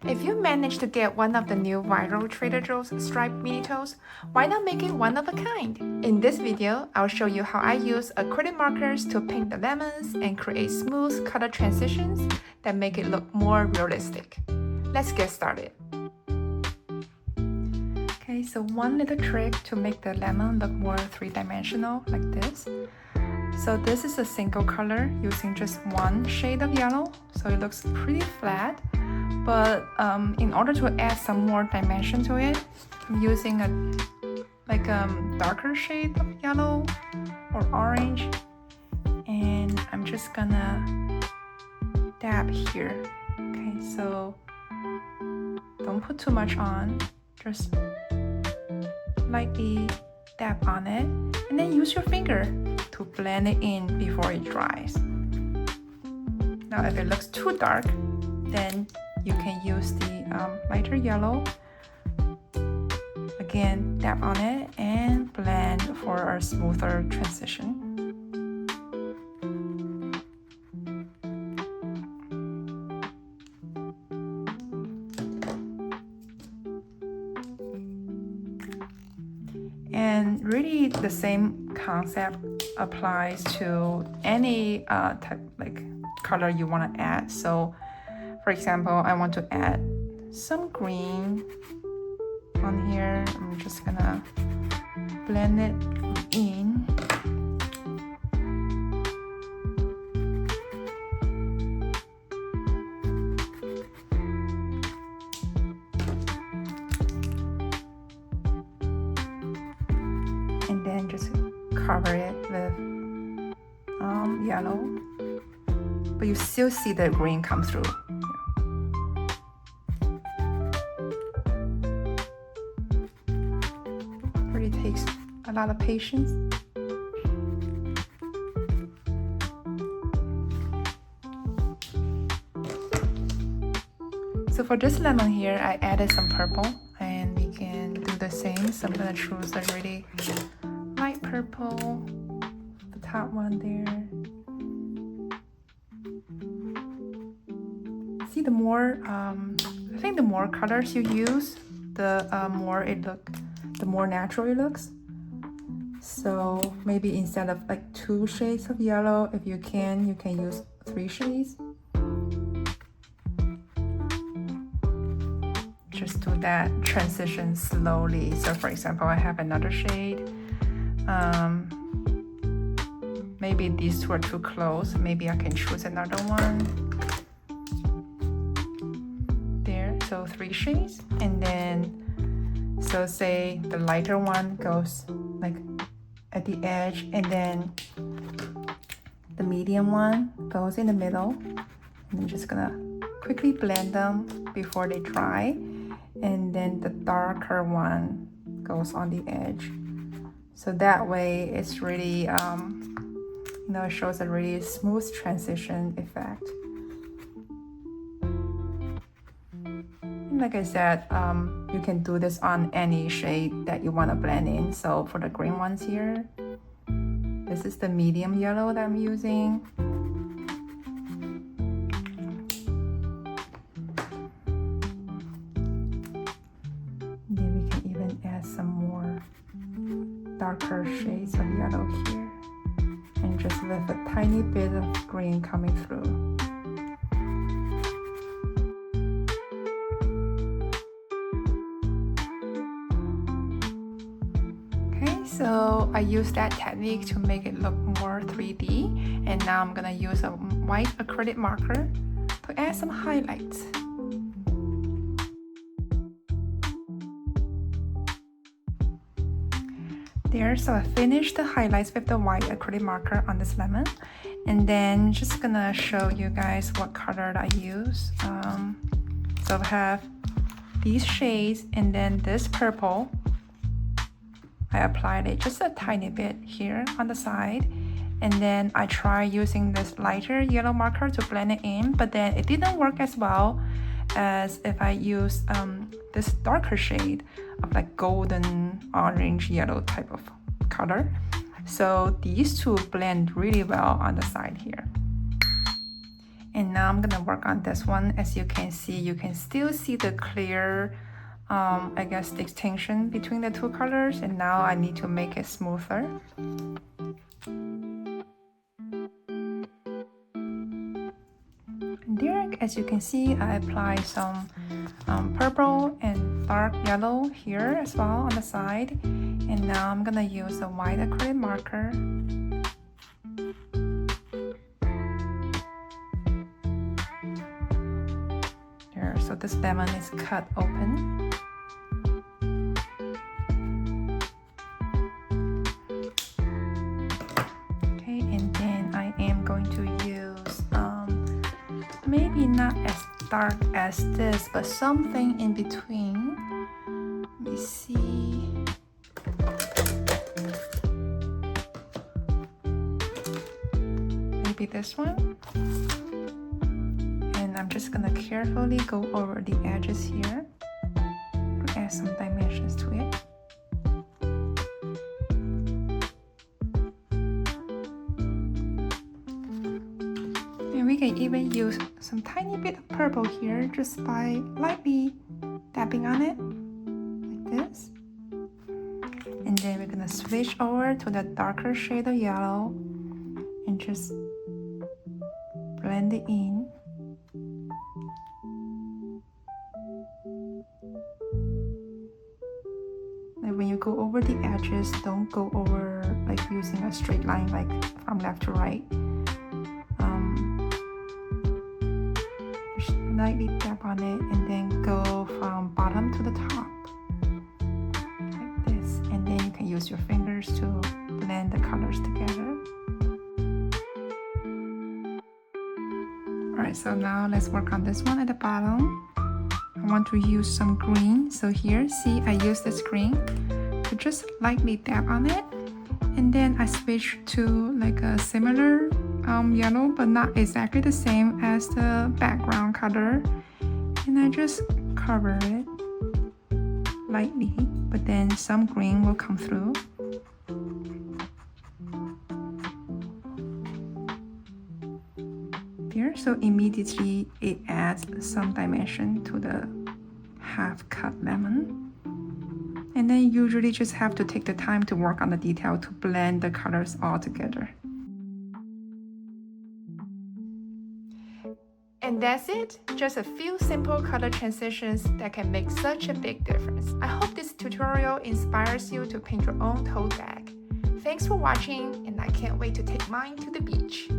If you manage to get one of the new viral Trader Joe's striped mini totes, why not make it one of a kind? In this video, I'll show you how I use acrylic markers to paint the lemons and create smooth color transitions that make it look more realistic. Let's get started. Okay, so one little trick to make the lemon look more three-dimensional like this. So this is a single color using just one shade of yellow, so it looks pretty flat. But in order to add some more dimension to it, I'm using a darker shade of yellow or orange, and I'm just gonna dab here. Okay, so don't put too much on, just lightly dab on it, and then use your finger to blend it in before it dries. Now if it looks too dark, then you can use the lighter yellow. Again, dab on it and blend for a smoother transition. And really the same concept applies to any type like color you want to add. So for example, I want to add some green on here. I'm just gonna blend it in. And then just cover it with yellow. But you still see the green come through. Really takes a lot of patience. So for this lemon here, I added some purple, and we can do the same. So I'm gonna choose a really light purple, the top one there. See, the more I think the more colors you use, the more natural it looks. So maybe instead of like 2 shades of yellow, if you can use 3 shades. Just do that transition slowly. So for example, I have another shade. Maybe these two are too close. Maybe I can choose another one. There, so 3 shades. And then, so say the lighter one goes like at the edge, and then the medium one goes in the middle. And I'm just gonna quickly blend them before they dry. And then the darker one goes on the edge. So that way it's really, it shows a really smooth transition effect. Like I said, you can do this on any shade that you want to blend in. So for the green ones here, this is the medium yellow that I'm using. Then we can even add some more darker shades of yellow here, and just with a tiny bit of green coming through. So I use that technique to make it look more 3D, and now I'm gonna use a white acrylic marker to add some highlights. There, so I finished the highlights with the white acrylic marker on this lemon, and then just gonna show you guys what color I use. So I have these shades, and then this purple. I applied it just a tiny bit here on the side, and then I tried using this lighter yellow marker to blend it in, but then it didn't work as well as if I use this darker shade of like golden orange yellow type of color. So these two blend really well on the side here. And now I'm gonna work on this one. As you can see, you can still see the clear I guess distinction between the two colors, and now I need to make it smoother. And there, as you can see, I apply some purple and dark yellow here as well on the side. And now I'm gonna use a white acrylic marker. There, so this lemon is cut open. Okay, and then I am going to use maybe not as dark as this, but something in between. Let me see. Maybe this one. And I'm just gonna carefully go over the edges here to add some dimensions to it. And we can even use some tiny bit of purple here just by lightly tapping on it, like this. And then we're gonna switch over to the darker shade of yellow and just blend it in. Like when you go over the edges, don't go over like using a straight line like from left to right. Just lightly tap on it and then go from bottom to the top like this, and then you can use your fingers to blend the colors together. Alright, so now let's work on this one at the bottom. I want to use some green, so here, see, I use this green to just lightly tap on it, and then I switch to like a similar yellow, but not exactly the same as the background color, and I just cover it lightly, but then some green will come through. There, so immediately it adds some dimension to the half cut lemon. And then you usually just have to take the time to work on the detail to blend the colors all together. And that's it, just a few simple color transitions that can make such a big difference. I hope this tutorial inspires you to paint your own tote bag. Thanks for watching, and I can't wait to take mine to the beach.